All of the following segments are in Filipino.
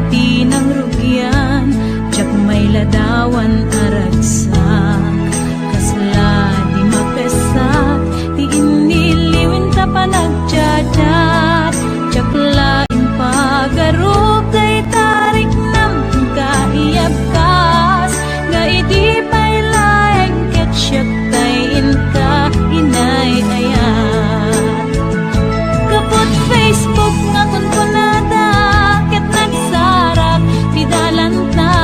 ti ng rugyan, jak may ladawan aragsak, kasla di mapesak, ti iniliwin ta panagjadat, jak lain pagarup day tarik nam kaiyabkas, nga idi pay laeng ketsyap tayin ka inay ayat. Kapot Facebook nga kunkunada, ket nagsarak ti dalanta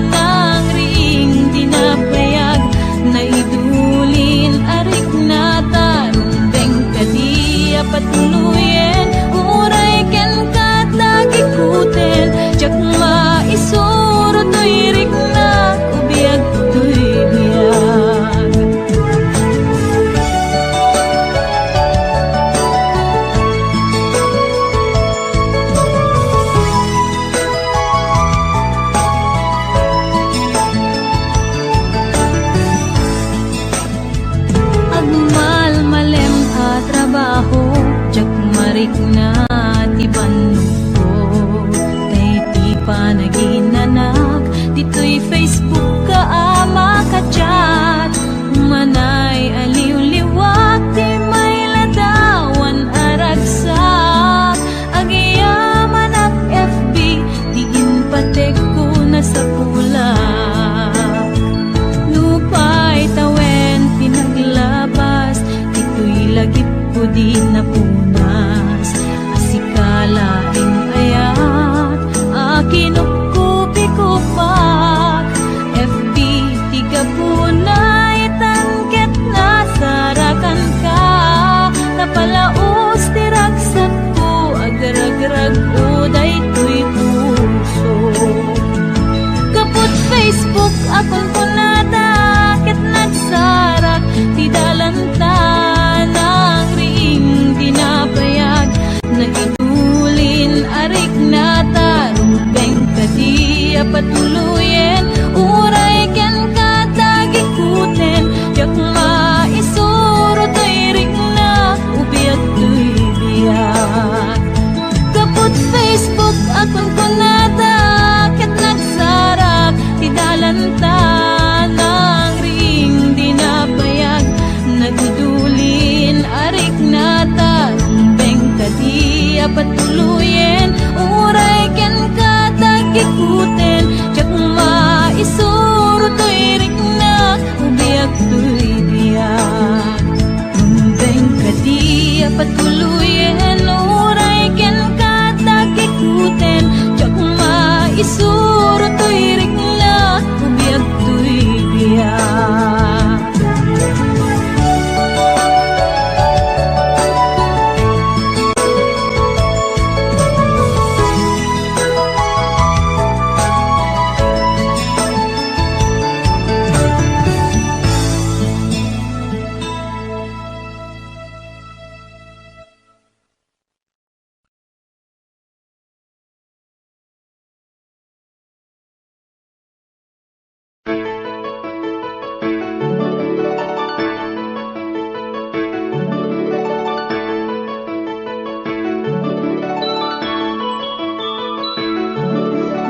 ng ring dinabayag, na idulin arik na tarumbeng kadi apatuluyen, uray ken kat lagi kuten, jak maisuro to'y rik na ubiyag to'y biyag. Agmal malem a trabaho, jak marik na ti bannuko, tay ti panaginanak, dito'y Facebook ka ama ka chat, manay aliw-liwak ti may ladawan aragsak, agiyaman at FB di inpatek ko na sa pulak, lupay tawen pinaglabas, dito'y lagip ko di napunas, asikalaing ayat akinupkupi ko pa, FB tiga punay tangket na sarakan ka, napalaos tiragsat ko agaragrag uday to'y puso. Kapot Facebook akon kunada, ket nagsarak ti dalanta ng ring dinabayag, na idulin arik na tarumbeng kadi apatuluyen, uray ken katagi kuten, jak maisuro to'y rik na ubiyag to'y biyag. Kapot Facebook akon kunada, ket nagsarak ti dalanta ng ring dinabayag, nagdulin arik na tarumbeng kadi apatuluyen, uray ken katagi kuten, jak maisuro to'y rik na ubiyag to'y biyag. Tumbeng kadi apatuluyen, uray ken katagi kuten, jak maisuro to'y rik na ubiyag to'y biyag.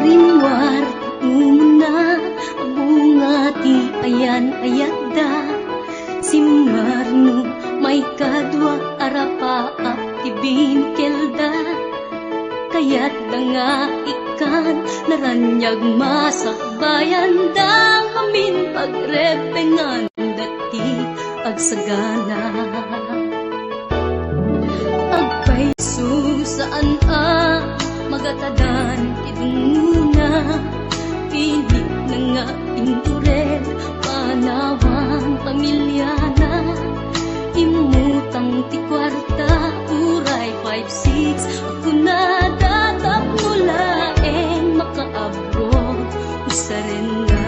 Rimwar umuna bunga ti ayan ayadda, simmarno may kadwa arapa ti binkelda, kayat da nga ikan naranyag masakbayan da, amin pagrepengan dati agsagana. Agpaiso saan magatadan idunguna, pilit na nga indured panawang pamilyana, imutang ti kwarta uray 5-6, ako na datap mulaeng makaabot usaren na.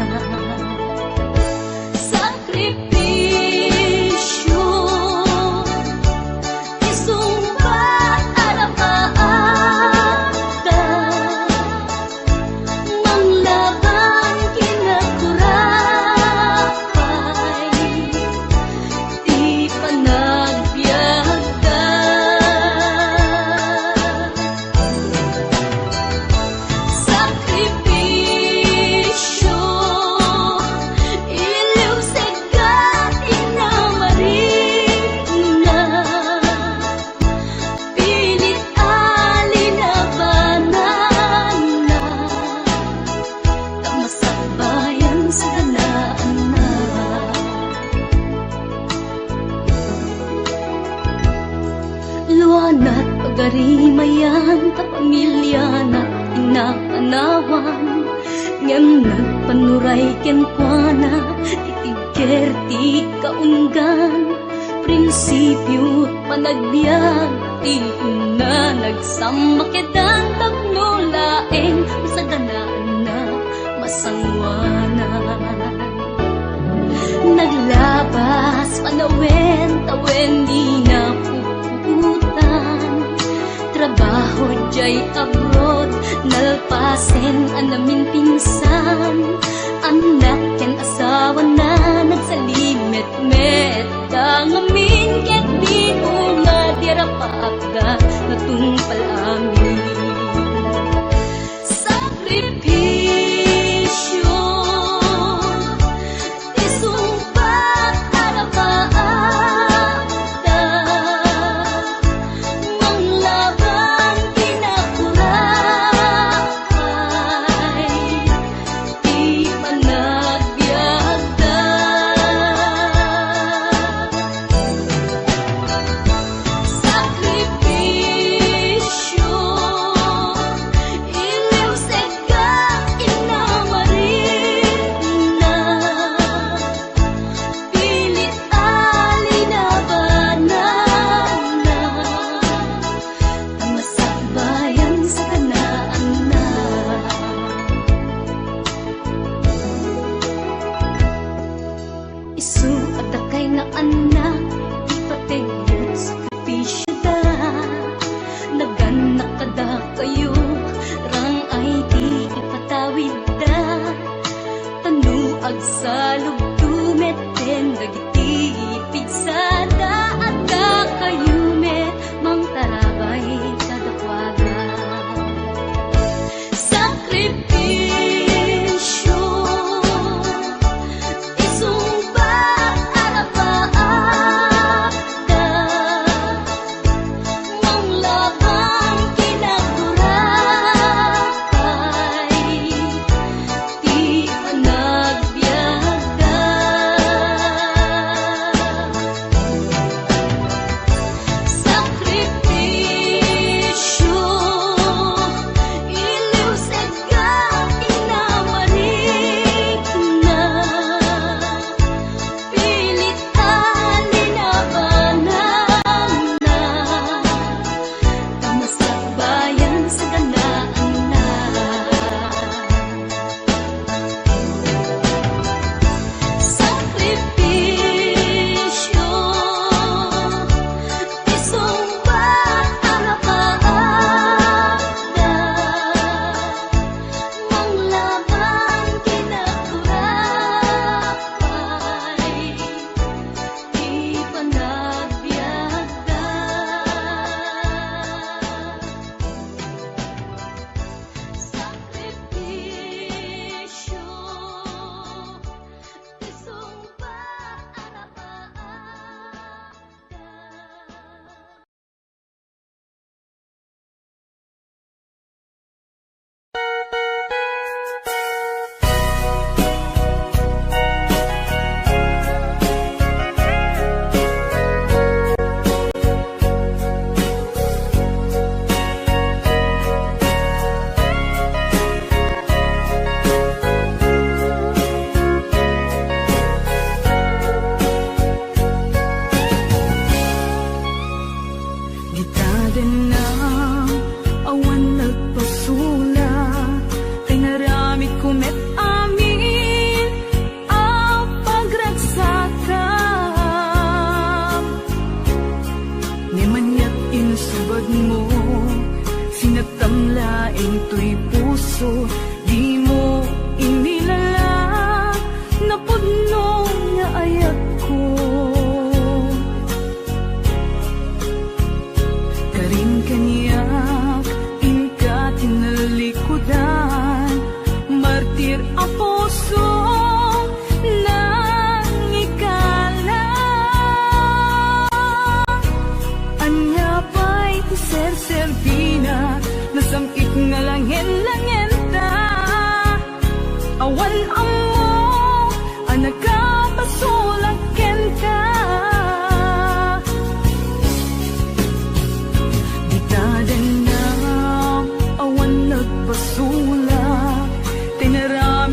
Sakripisyo isumbat arapaata, manglaban kinakurapay, di panagbiagda. ngem nagpanuray ken kuana titigger ti kaunggan prinsipyo panagbiag ti una nagsamakedan tagnulaeng masaganaan na masangwanan naglabas panawen tawen di na puputan trabaho jay abroad nalpasen anamin pinsan anak ken asawa na nagsalimet-met dangamin ket di nga dirapagda natungpal amin sakripisyo isumpat arapaagda manglaban kinakurakay di panagbiagda sakripisyo iliw seka inamarin na pilit alinabanan na masakbayan sa kanaan na isu at kay na anak ipategot sa kapisyo da naganak kada kayo rang ay di ipatawid da tanuag sa lugdumet den dagiti pigsada at da kayo met mang tarabay kadakwaga sakripisyo isumbat arapaagda manglaban kinakurakay di panagbiagda sakripisyo iliw seka inamarik na pilit alinabanan na masakbayan sa ganaan na sakripisyo isumbat arapaagda manglaban kinakurakay di panagbiagda sakripisyo isumbat arapaagda Gitaden na awan nagpasula kay naramid kumet amin ang pagragsakam ni manyat insubad mo sinatamlaing to'y puso di mo inilala na pudno nga ayat ko karin kaniyak inka tinalikudan martir a puso nang ikala anya pa'y ser-servina nasamit nga langin-langin ta awan amo anak ka basulaken ka gitaden na awan nagpasula tinarami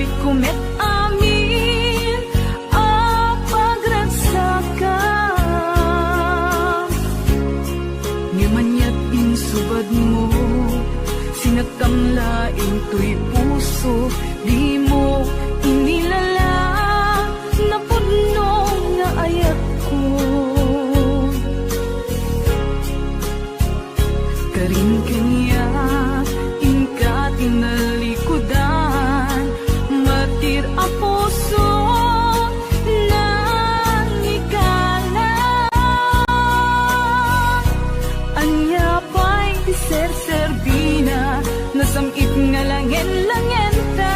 nakamlaing to'y puso, di mo inilala na puno nga ayat ko. Karin kanya ingka tinalikudan, matir a puso nang ikala. Anya pa'y ser-serbina, nasamit nga langen-langen ta.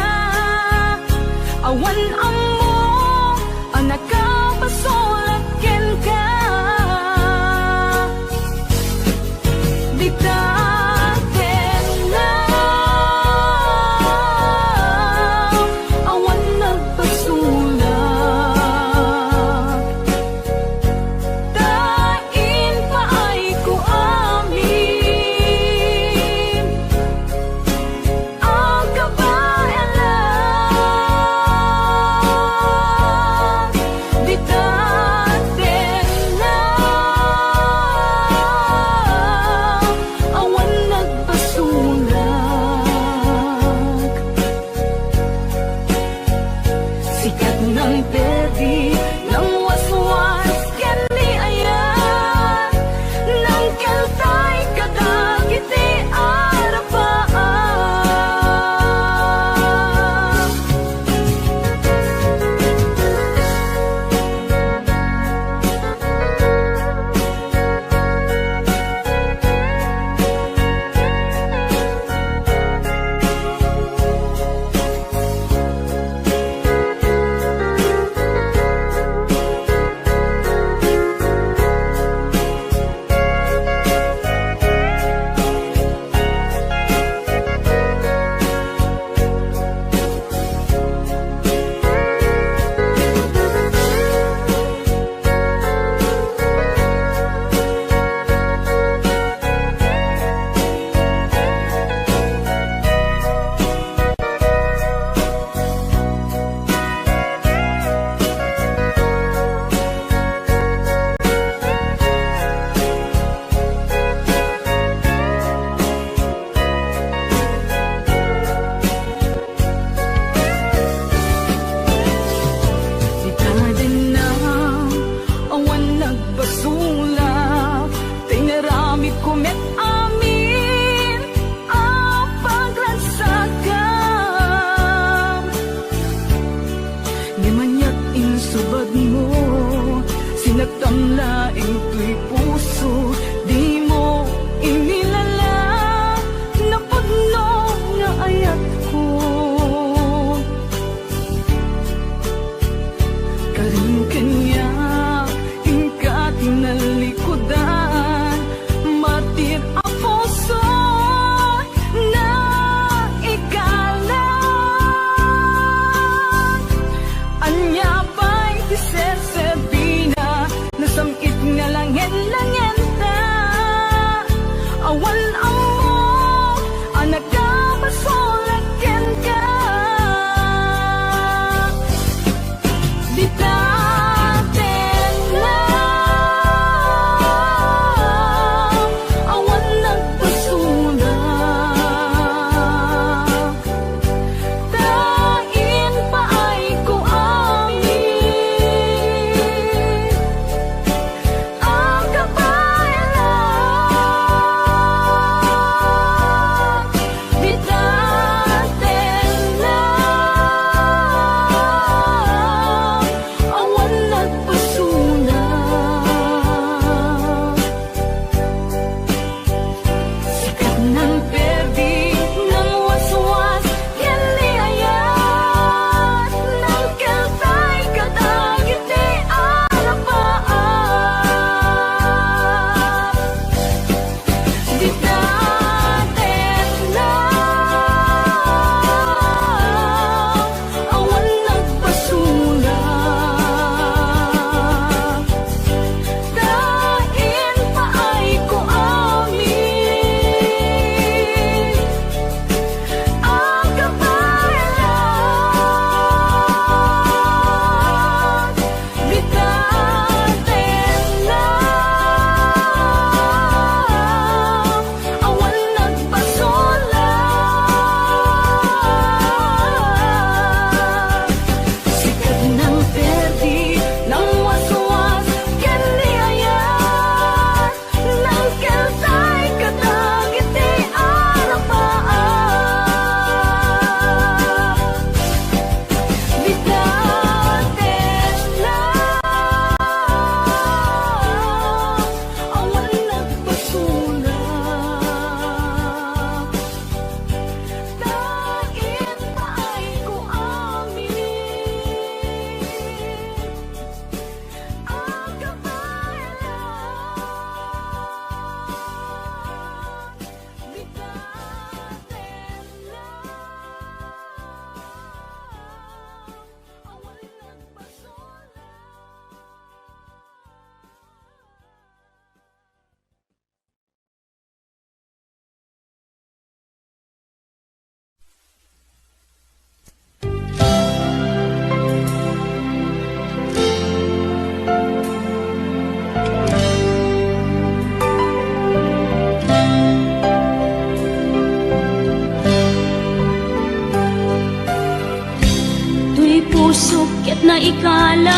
ikalang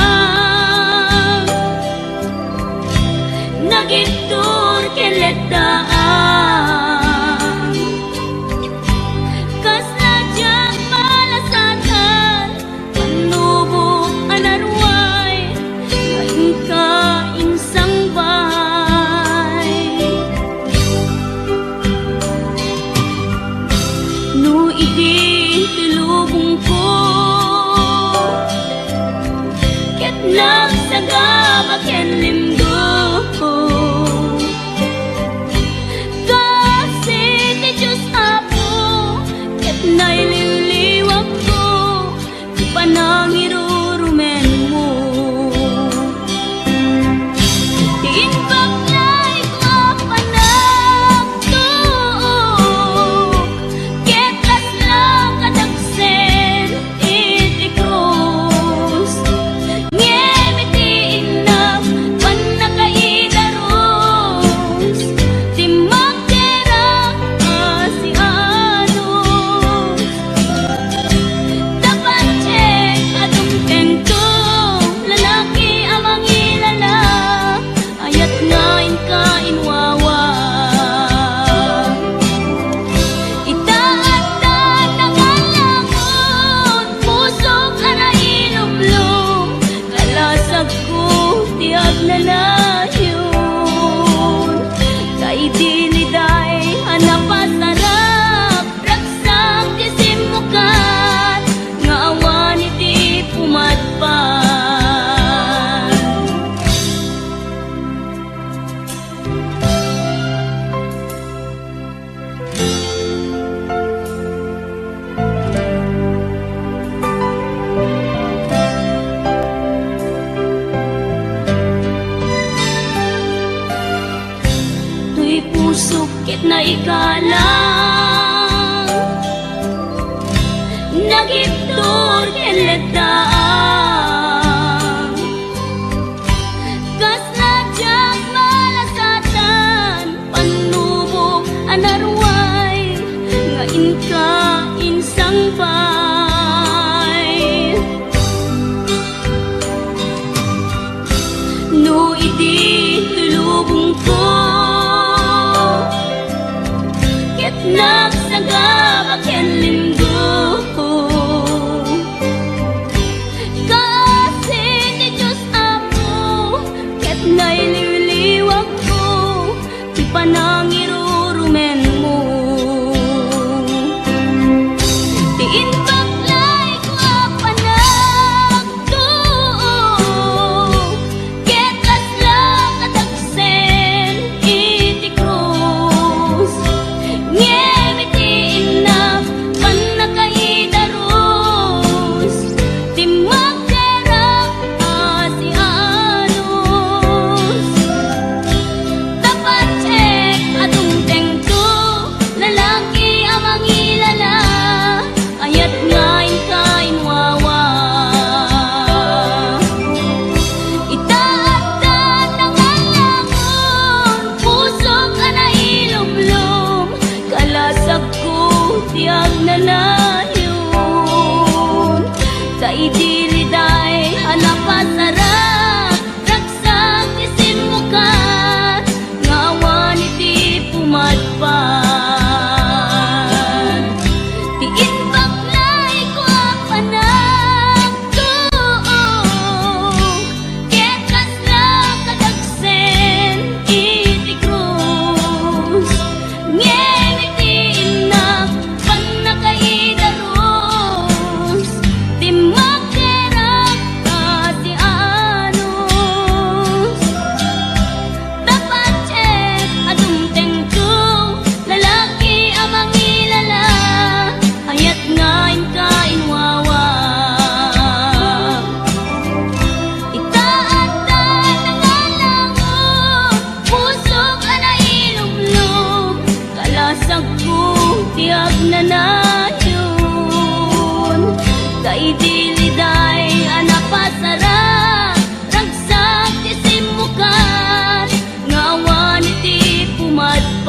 nagitur keletaan kas najak malasatan panubok anarway ngayon ka insang bahay no idi tulubong ko ket nagsagabak ken limdo kasi ti Diyos Apo ket naililiwag ko ti panangirurumen mo ti inbaklay ko panagtuok ket kaslang kadagsen iti krus ngemi inam panakaidaros ti magdera asianos dapat check atong tento lalaki amang ilala ayat ngain ka inwawa itaat na nangalangon pusok ana ilumlum kalasag ko tiag na layon kay diliday hanapasarap raksang tisimukan nga awan iti pumadpan tuy pusok ket na ikalang nagiptor keletaan kas najak malasatan panubok anarway ngain ka insang bay no idi tulubong ko ket nagsagabak ken limdo kasi ti Diyos Apo ket naililiwag ko ti panangirurumen mo ti inbaklay ko panagtuok ket kaslang kadagsen iti krus ngemi ti inam panakaidaros ti magdera asianos dapat check atong tengto lalaki amang ilala ayat ngain ka inwawa itaat na nangalangon pusok ana ilumlum kalasag ko tiag na layon kay diliday hanapasarap raksang tisimukan nga awan iti pumadpan ti inbaklay ko panagtuok ket kaslang kadagsen iti krus ngemi ti inam panakaidaros ti magdera asianos dapat check atong tengto lalaki amang ilala ayat ngain ka inwawa itaat na nangalangon pusok ana ilumlum kalasag ko tiag na layon kay diliday anapasarap ragsang tisimukan nga awan iti pumadpan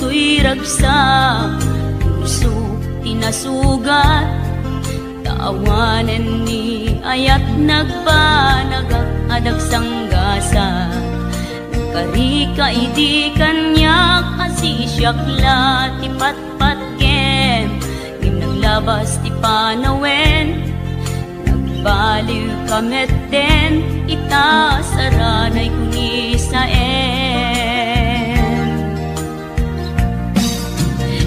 to'y ragsak, puso tinasugat, taawanan ni ayat nagpanagak adag sanggasa. Karika iti kanyak asisyak ti patpatkem, ngim naglabas ti panawen, nagbaliw kamet den ita saranay kuni saen.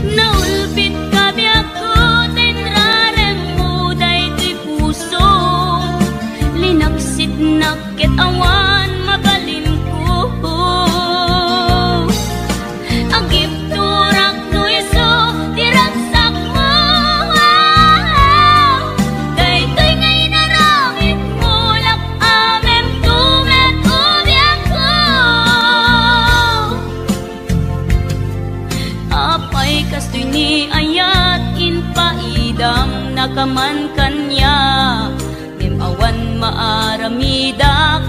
Naulpit kabiyak ko tenrarem mo daytoy puso, linaksit nakit awan mabalin ko. Agip turak no iso diragsak mo, daytoy ngay naramit mo lak amem tumet ubiyak ko. Apay kastoy ni ayat inpaidam nakaman kanya, awan maaramidak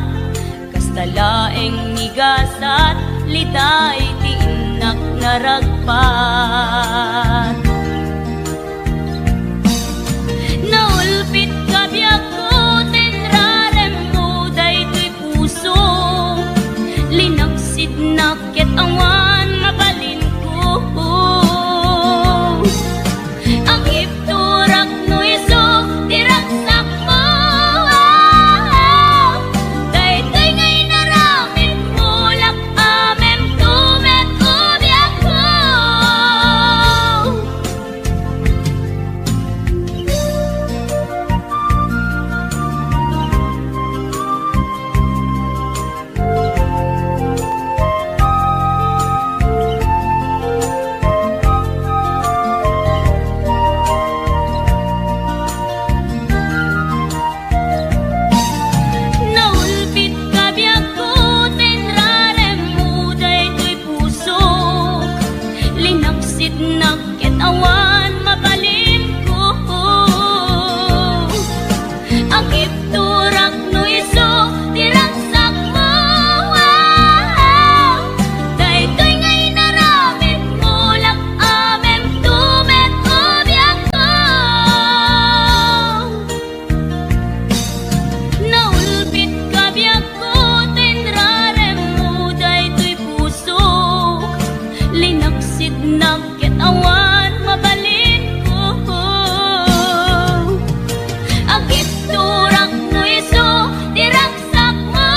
kastalaeng nigasat litay ti inak naragpat. Naulpit kabiyak ko tenrarem mo daytoy puso, linaksid nakit awan mabalin ko. Ang ipturak no iso diragsak mo, daytoy ngay naramit mo lak amem tumet ubiyak ko. Naulpit kabiyak ko tenrarem mo daytoy puso, linaksit nakit awan mabalin ko. Ang ipturak no iso diragsak mo, daytoy ngay naramit mo lak amem tumet ubiyak ko. Naulpit kabiyak ko tenrarem mo daytoy puso, linaksid nakit awan mabalin ko. Agip turak no iso diragsak mo,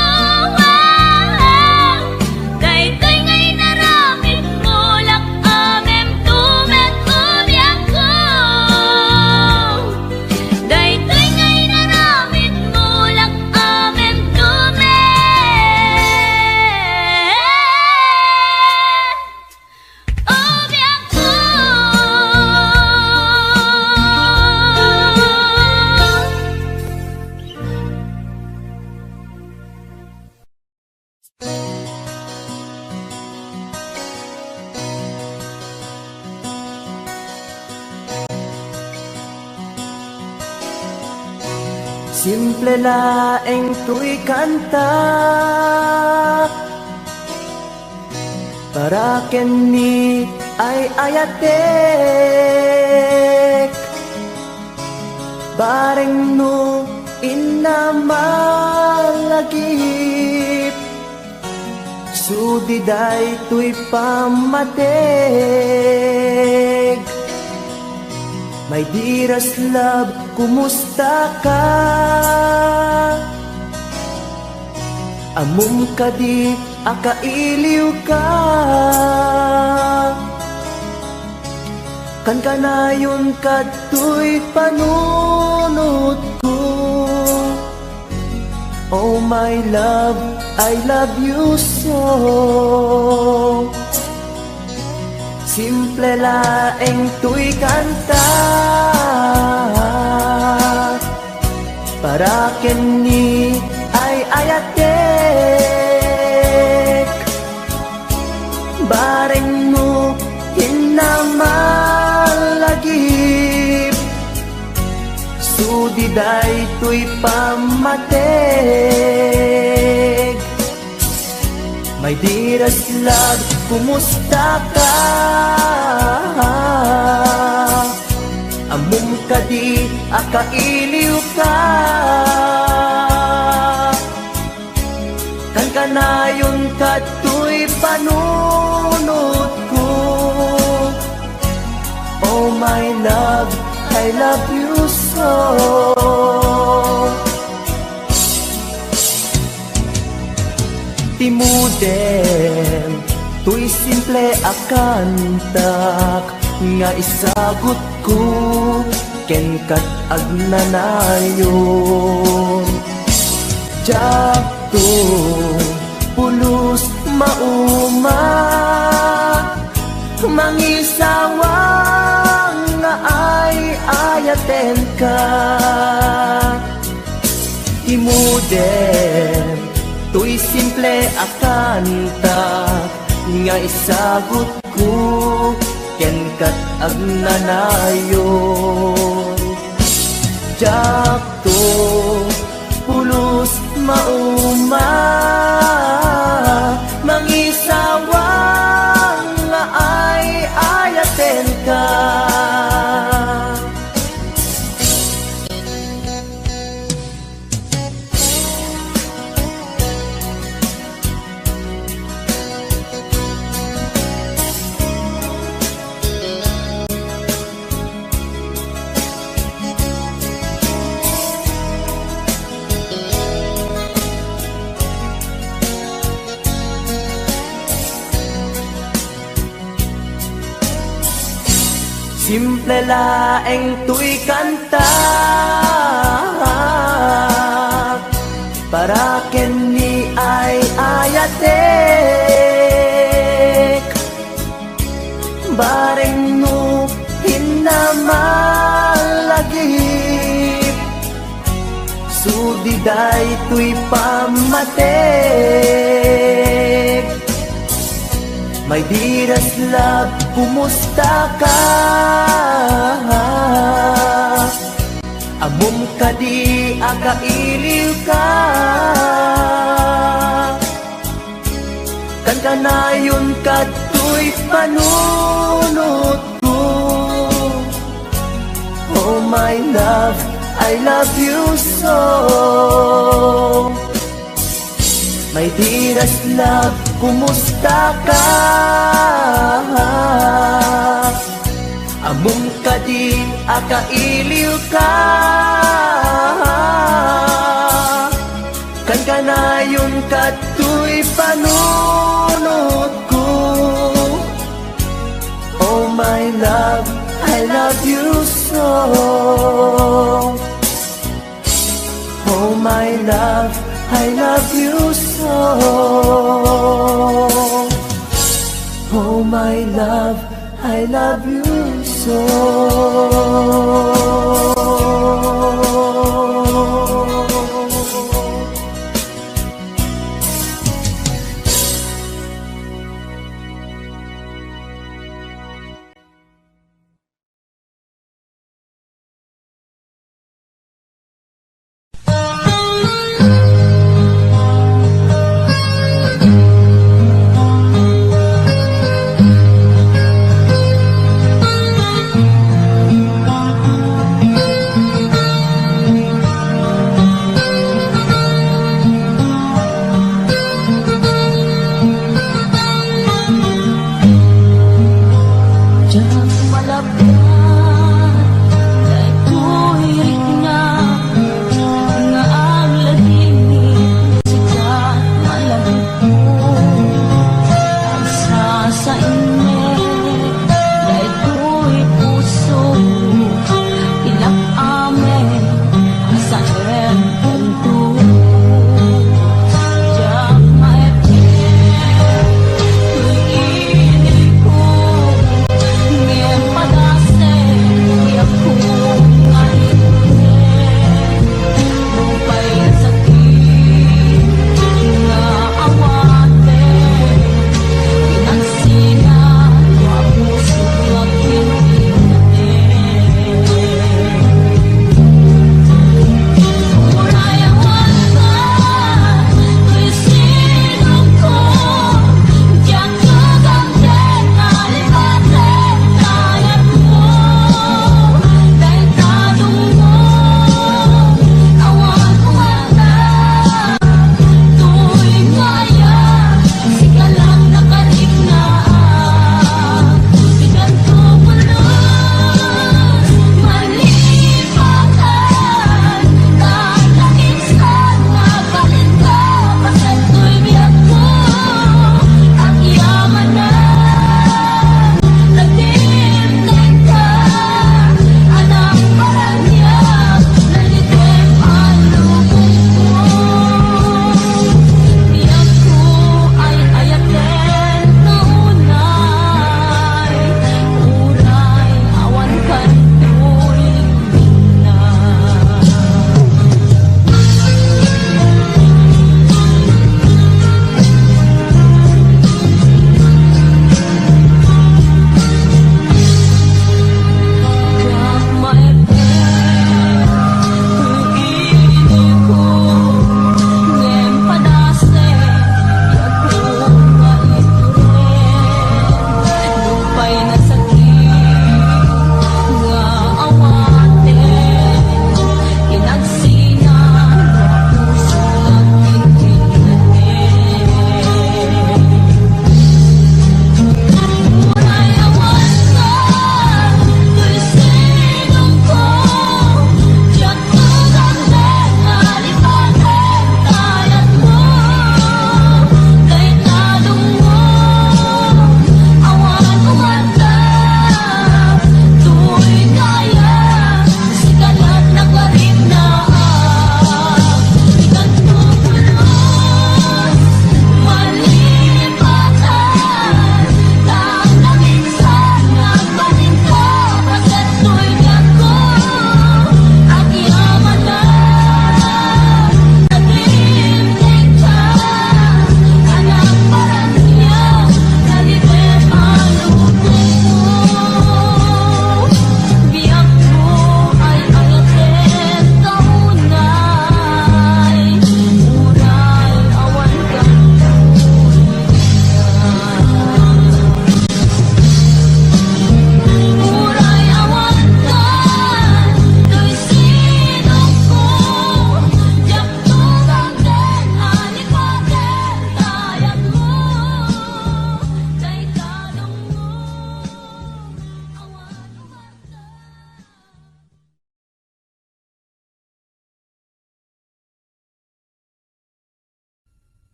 daytoy ngay naramit mo lak amem tumet ubiyak ko. Daytoy ngay naramit mo lak amem tumet ubiyak ko. Simple laeng tu'y kanta para kenni ay ayatek, bareng no inamalagip, sudiday tu'y pamateg. My dearest love, kumusta ka? Amum ka di akailiw ka, kan kanayon kato'y panunod ko. Oh my love, I love you so. Simple laeng tu'y kanta para kenni ay ayatek, bareng mo hinamalagip, sudiday tu'y pamateg. My dearest love, kumusta ka? Amom ka di akailiw ka. Kan kanayon kato'y panunod ko. Oh my love, I love you so. Timuden, tuy simple akantak nga isagot ko ken kat agnanayon. Jakto pulos mauma mangisawang nga ay ayaten ka. Timuden, tuy simple akanta nga isagot ko ken kat agnanayon. Jakto pulos mauma mangisawang nga ay ayaten ka. Simple laeng tuy kanta para ken ni ay ayatek. Bareng no hinamalagip sudiday tuy pamatek. My dearest love, kumusta ka? Amom ka di akailiw ka. Kan kanayon kato'y panunod ko. Oh my love, I love you so. My dearest love, kumusta ka? Amom ka di akailiw ka. Kan kanayon kato'y panunod ko. Oh my love, I love you so. Oh my love, I love you so. Oh my love, I love you so.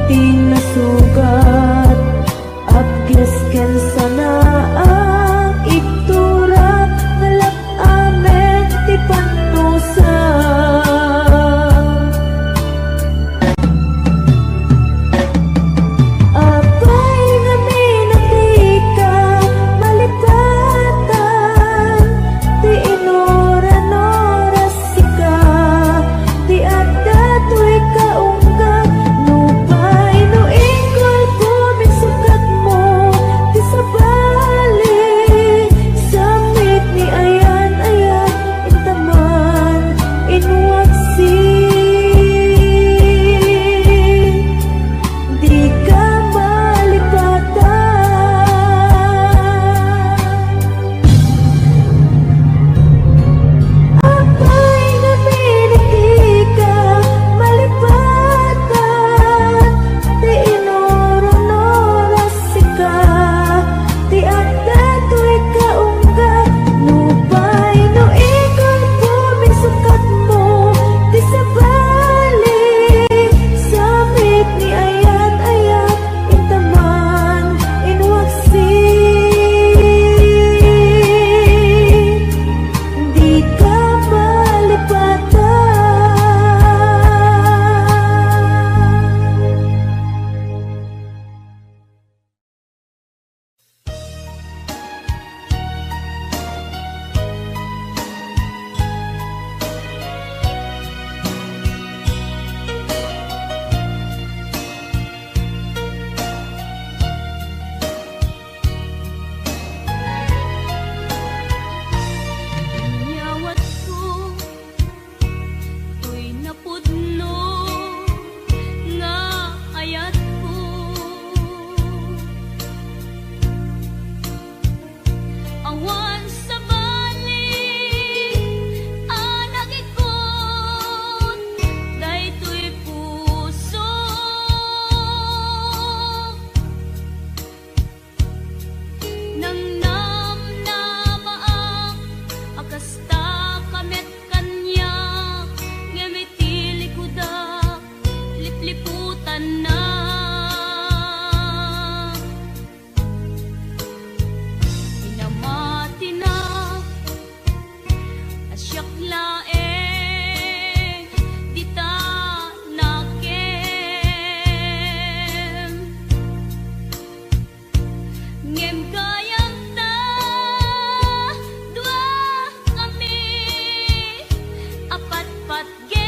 ti nasugat. Apges ken sana ang iktura, ngalap amen ti pantusa. Apay nga minatika, malipatan, ti inoran-oras sika, ti adda to'y kaungga, nupay no ingkol pumisukat mo, ti sabali, samit ni ayan-ayan, intaman, inwaksi. Di ka malipatan. Apay nga pinitika, malipatan, ti inoron-oras sika, ti adda to'y kaungga, nupay no ikol pumisukat mo, ti sabali, samit ni ayan-ayan, intaman, inwaksi. Di ka malipatan. Nyawat ko to'y napudno nga ayat ko. Awan sa bali anak ikot, daytoy puso nang namnamaak, akasta kamet kanya, ngemitili kuda, lipliputan na. Pinamati na, asyak laeng, di ta nakem. Ngem kayang ta, dua kami, apat-pat gem.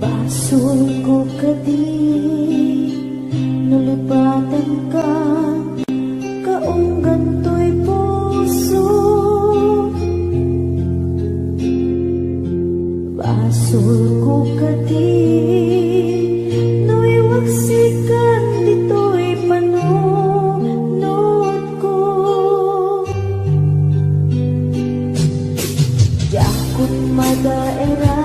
Basul ko kadi nulipatan ka kaunggan to'y puso. Basul ko kadi nuiwaksikan dito'y panunod ko. Yakut madaera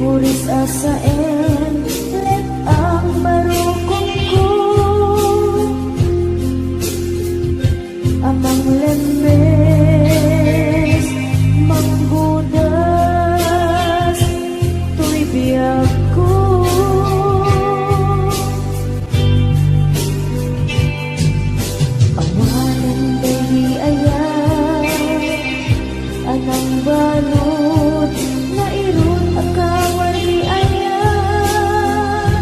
puris asaen let ang barukong ko. Amang lemes manggudas tuy biyag ko. Awanan bayi ayah anang balot na irun akawan ni ayah.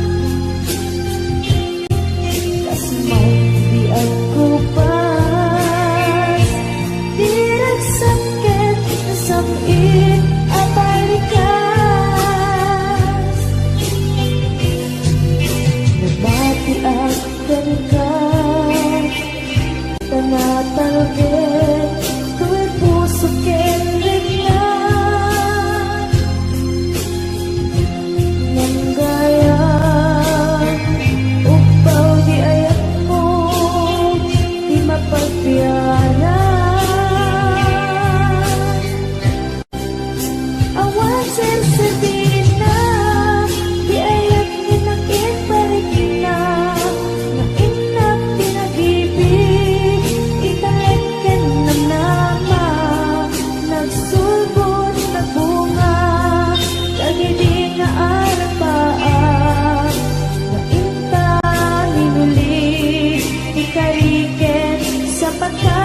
Kas mau biag ko pas dirag sakit samit abalikas. Nabati akan ka tanatalgit tu'y puso kenrig na nang gaya upaw di ayat mo di mapagbiyanan. Awan sensitin na di ayat ninakin balik na na inak pinag-ibig italagkan ng nama nagsulbot nagbunga kagidi nga arapaan na inta hinulig ikariken sa pagka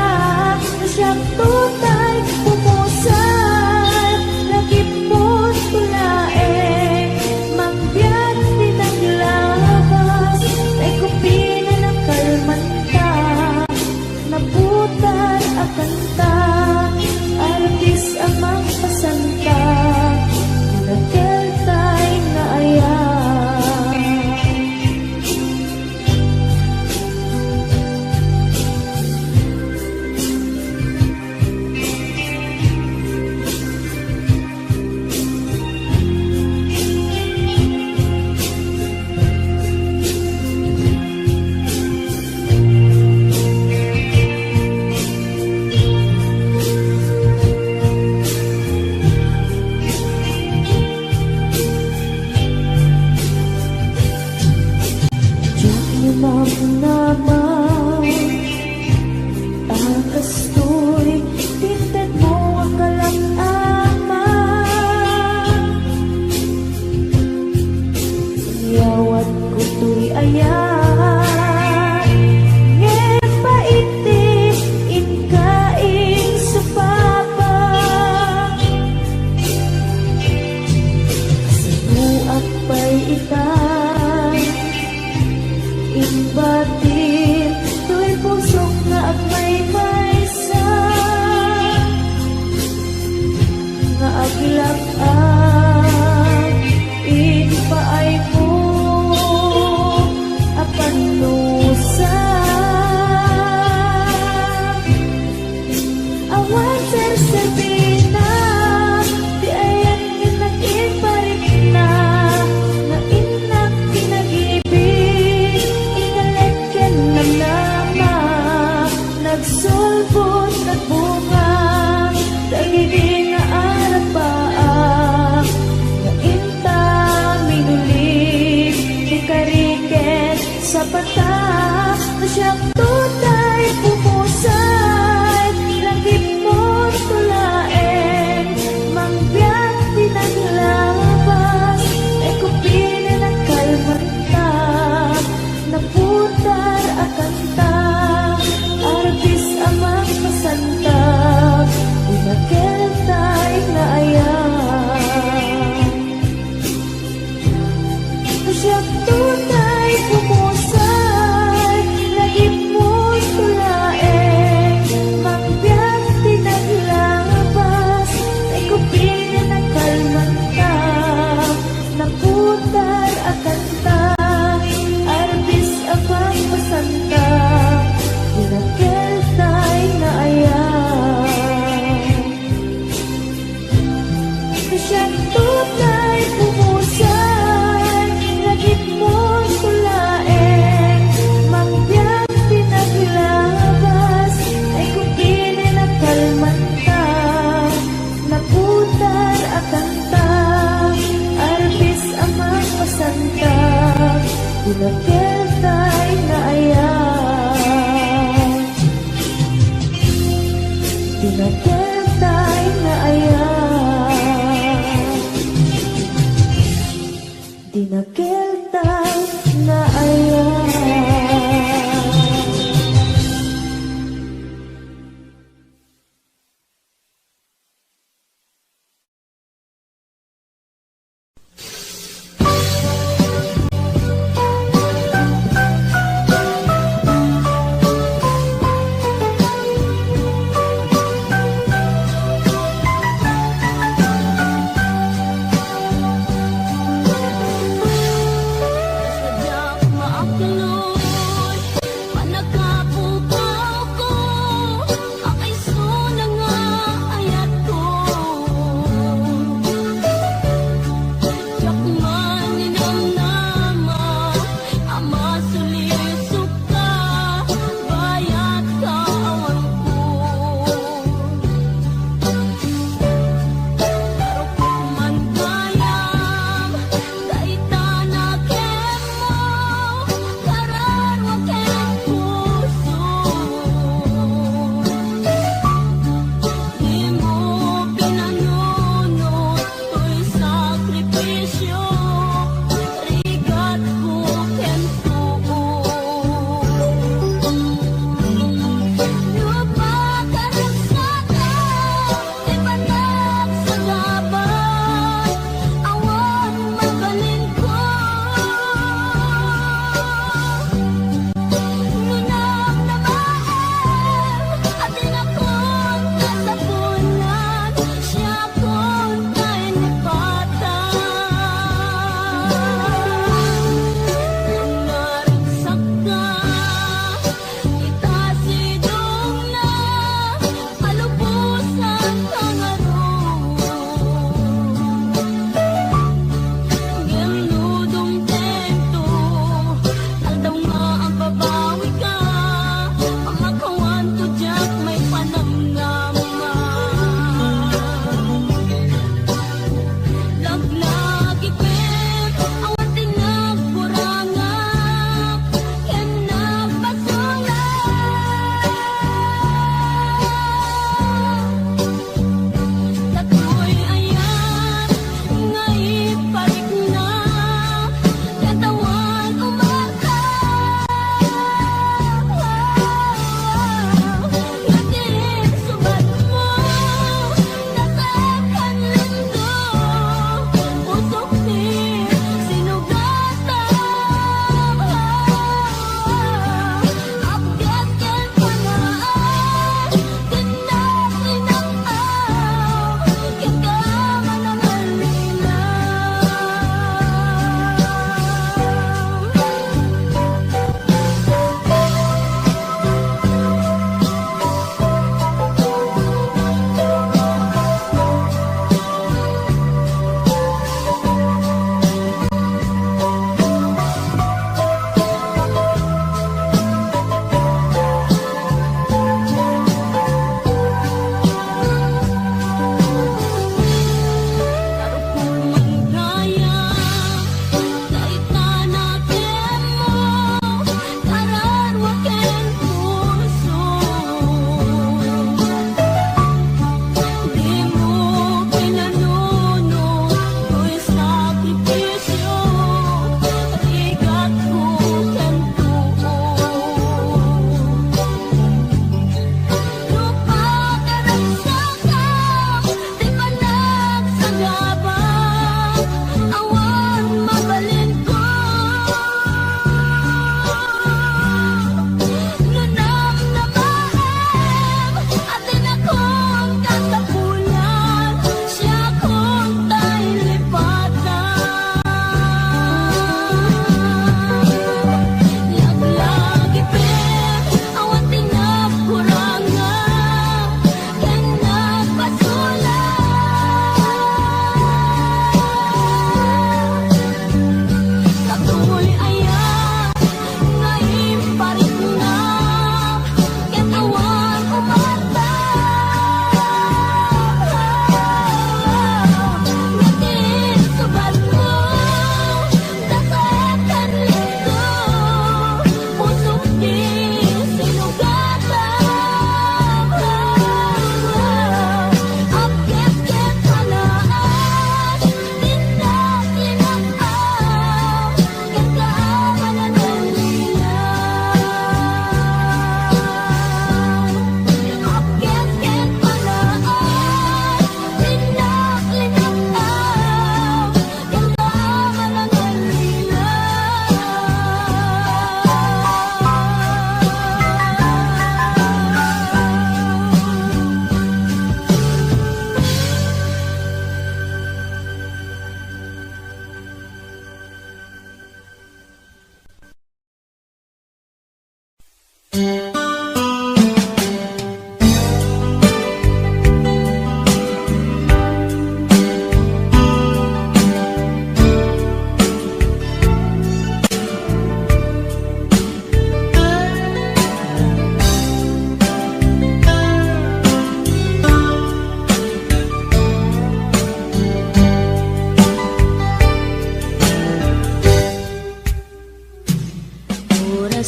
na siyang tutay pumusan nagipot tulaeng mangbiyak pinaglabas ay kupina ng kalmanta nabutan akan ta artis amang pasanta nagkeltay na ayan. Diyak niyo naman akas to'y tinted mo ang kalak-ama. Yawat ko to'y ayan ngayon pa iti inkaing supapa. Sinuak pa'y itan imbatin to'y pusok nga at may maysa nga agilak-ang inpaay ko apan nusa. Awan sersebina di ayan nginakin balik na na inak pinag-ibig inalagyan ng nama nagsulbot nagbunga dagiti nga arapaan tutay pumusay, lagit mo'y tulaeng, mangyang pinaglabas, ay kung pininakalmanta, naputar akanta, arbis amang masanta, pinagkel tay na ayan, pinagkel tay na ayan, dinagkel tay na ayan.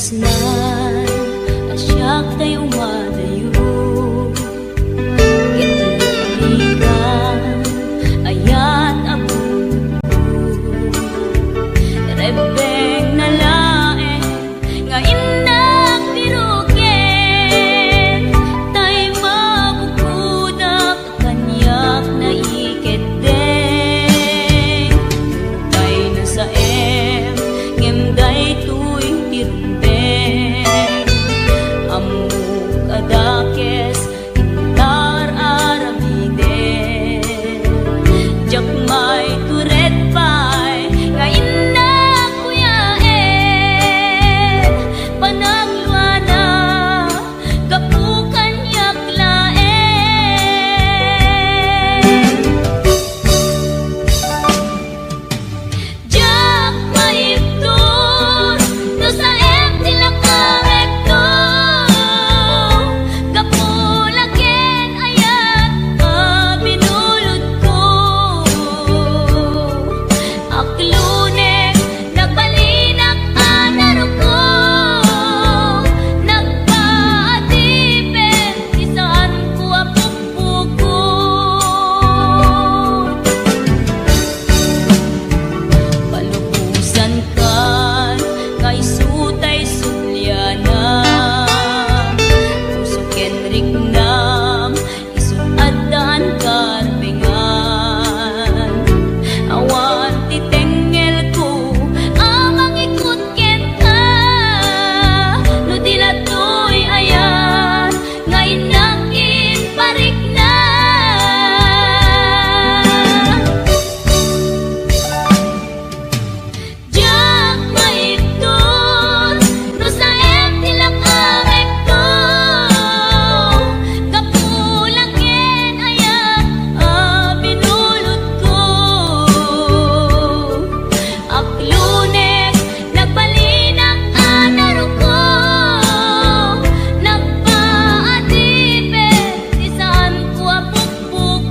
pusnan asyak tayo madayo itlikan ayat abu rebeng na lae nga indak biruken tay mabukudak kanyak na iketdeng tay na sa ngemday tuing tirumbeng amuk adakes intar aramiden jakmay turet pay nga indak kuyaen panagluana kapukan yaklaen jak maipton no sa tilakawekto kapulaken ayat binulod ko aklunek nagbalinak anaro ko nagpaatipen isaan ko apukpukon palubusan kan kay sutay sulyana usok Henrik nam isong adan karbengan awan titengel ko amang ikut ken ka no dilatoy ayan ngay nakin parik na jak maipton no sa tilakawekto kapulaken ayat binulod ko aklunek nagbalinak anaro ko nagpaatipen isaan ko apukpukon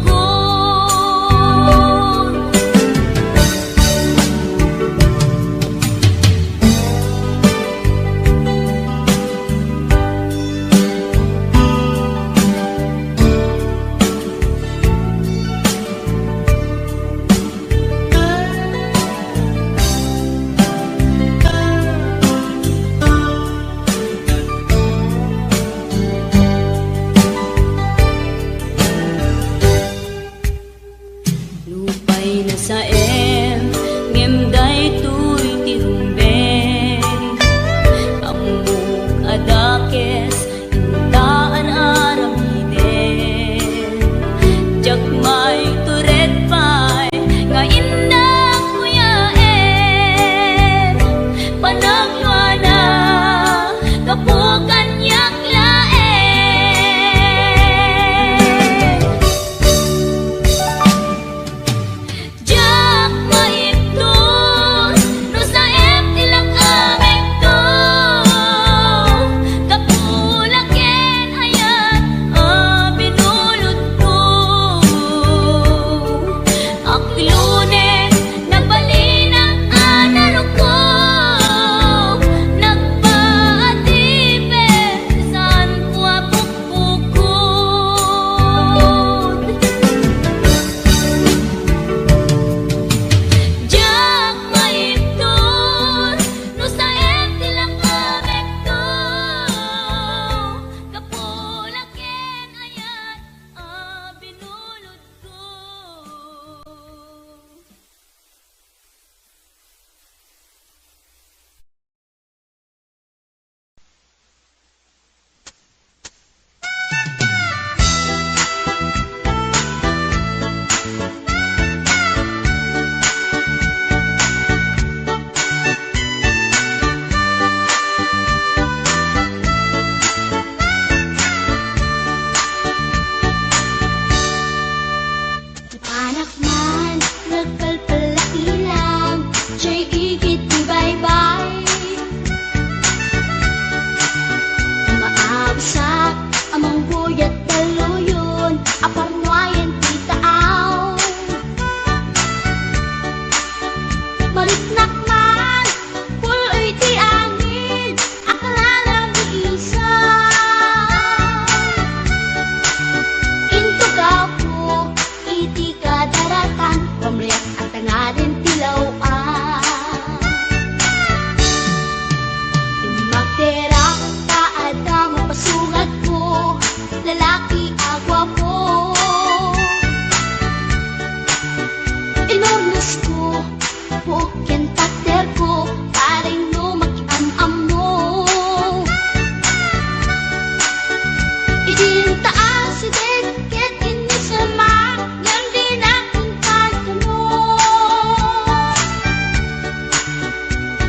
lupay na sa ngemday tuy tirumbeng amuk adakes intaan aramiden jakmay turet pay nga indak kuyaen panagluana kapukan yaklaen jak oras ko, buken takder ko, paring lumakian-amo. Idinta si deket ini sama, yang di nakuntan kano.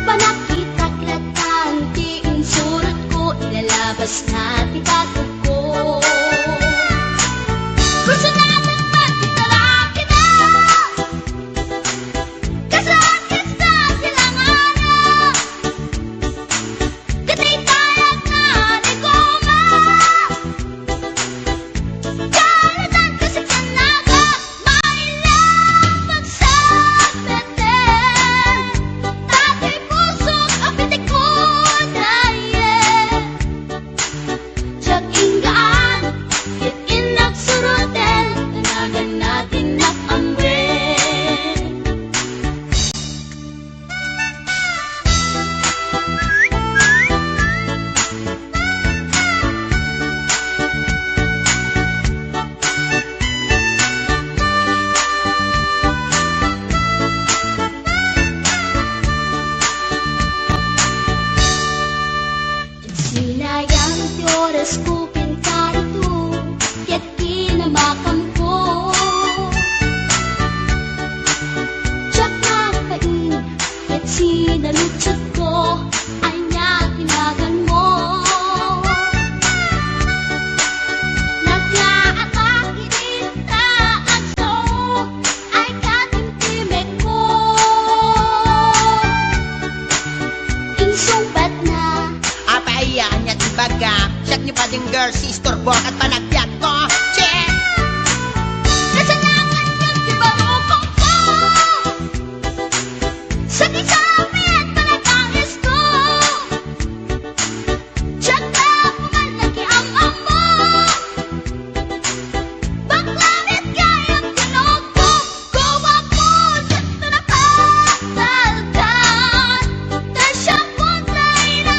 Panakita klatan, tiin surat ko, ilalabas na tikatag ko. Gusto namin magkitara kita, kasakit sa silanganan. Katay tayag na di goma, kalatan kasi kanaga, mailang pagsabeten. Tatay pusok, apitik ko dayen. Tiyag inggaan, itin nagsuroten, tanagan natin nakambe. Sinayang ti oras ko pinkarito, ket kinamakam ko. Tiyak na pain, ket sinalutsot ko, ay niya tinagan mo. Nagkaatak inita at so, ay katimtimek ko. Insumpat na Apaiyan niya tibaga, siyak niyo pa din girl, sister, buwak at panagbiat ko. Check! kasalanan yung tibarukong ko. Sa kisabi at panagangis ko, tiyak na pumalaki ang amo. Baklavit kayang tinog ko, gawa ko sa tunapagdaldan. Tasya po tayo na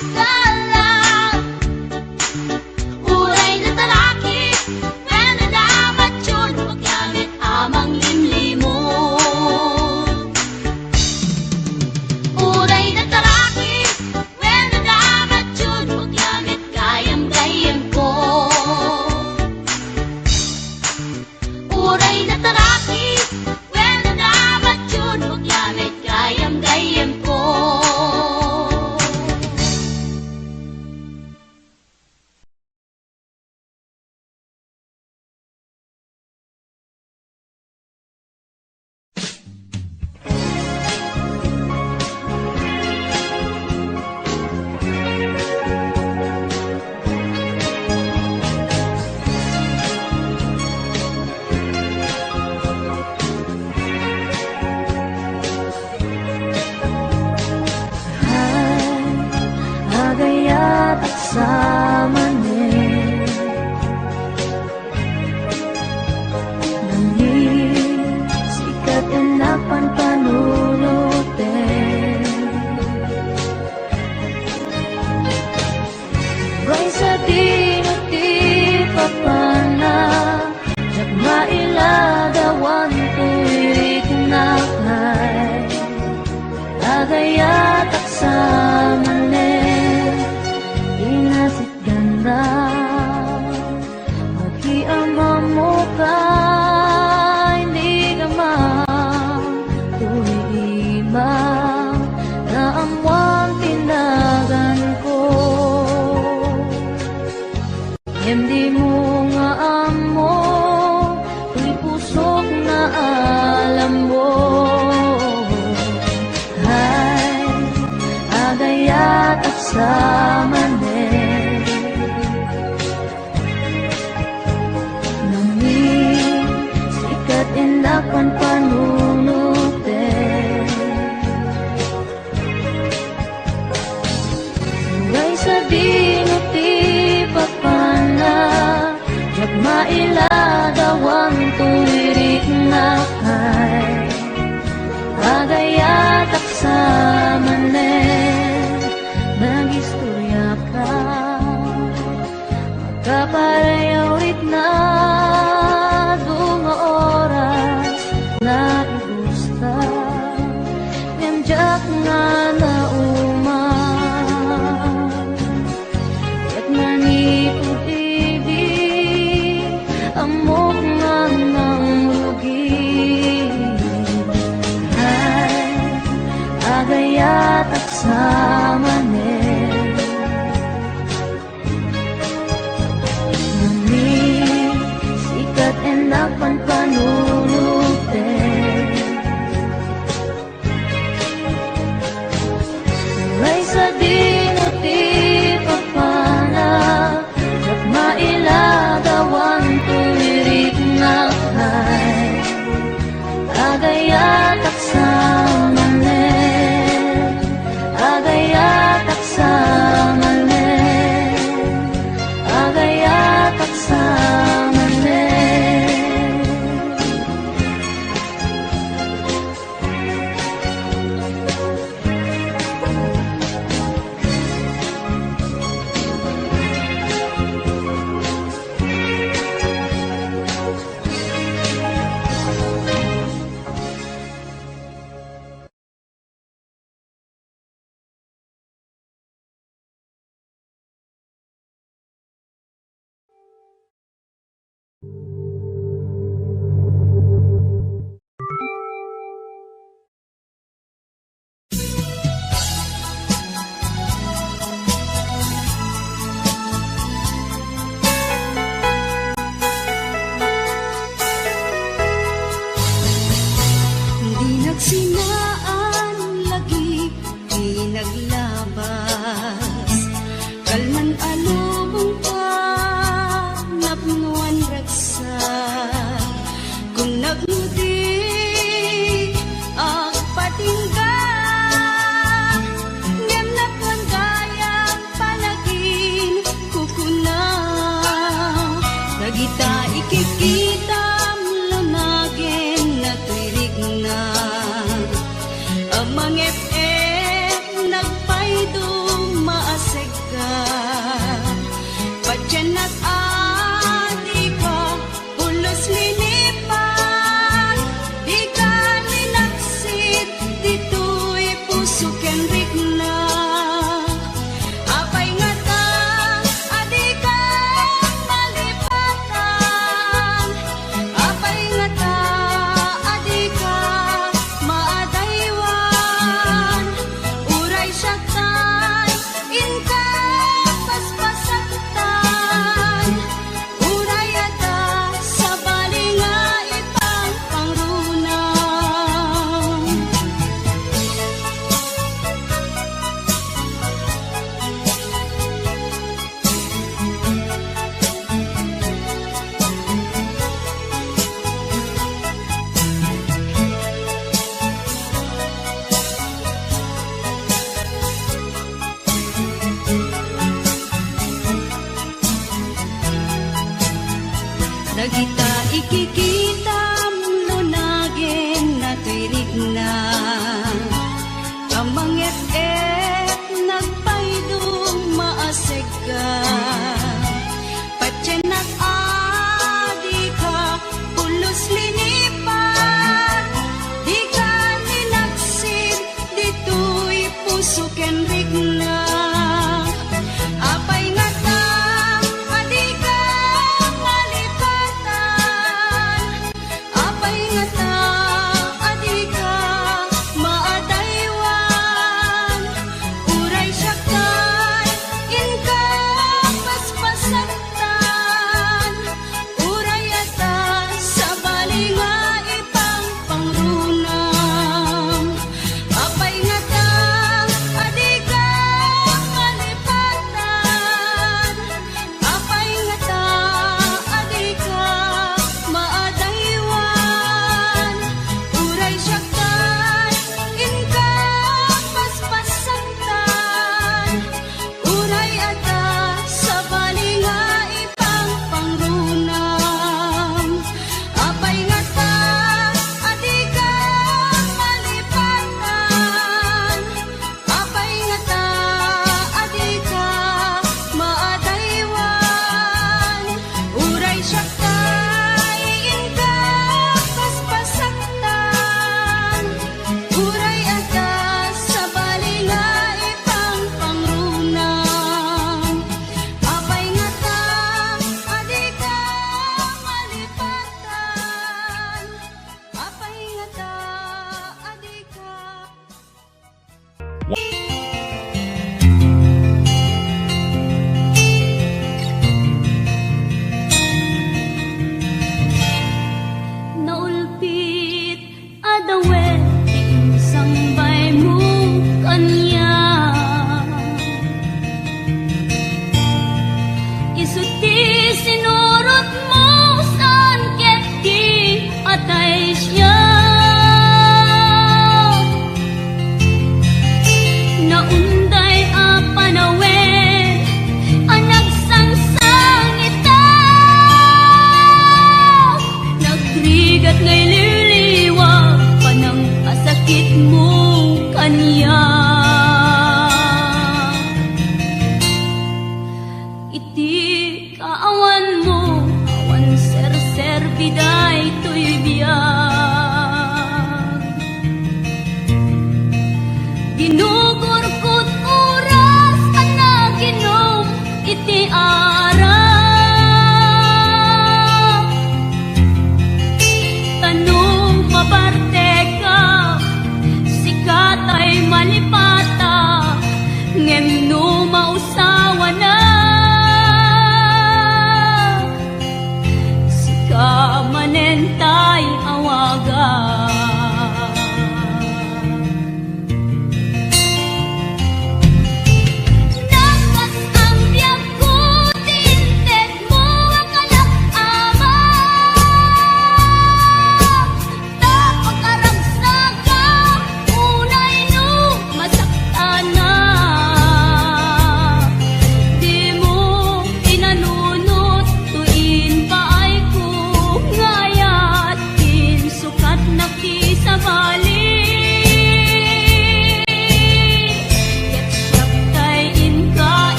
agalan, uray na samanen. Nami sikat enak panpanunuten. Lay sa dinuti papana, sak mailagawan tuwirik na kay agayatak samanen, agayatak samanen, agayatak samanen. Di nagsinaan lagi, di naglabas. Kalman alubong pa, napnuan raksa. Kung nagmudi, ang patingga. Ngem natwan gayang panagin, kukuna. Nagita ikikita, lunagin na tuwirig na. Amang FM nagpaido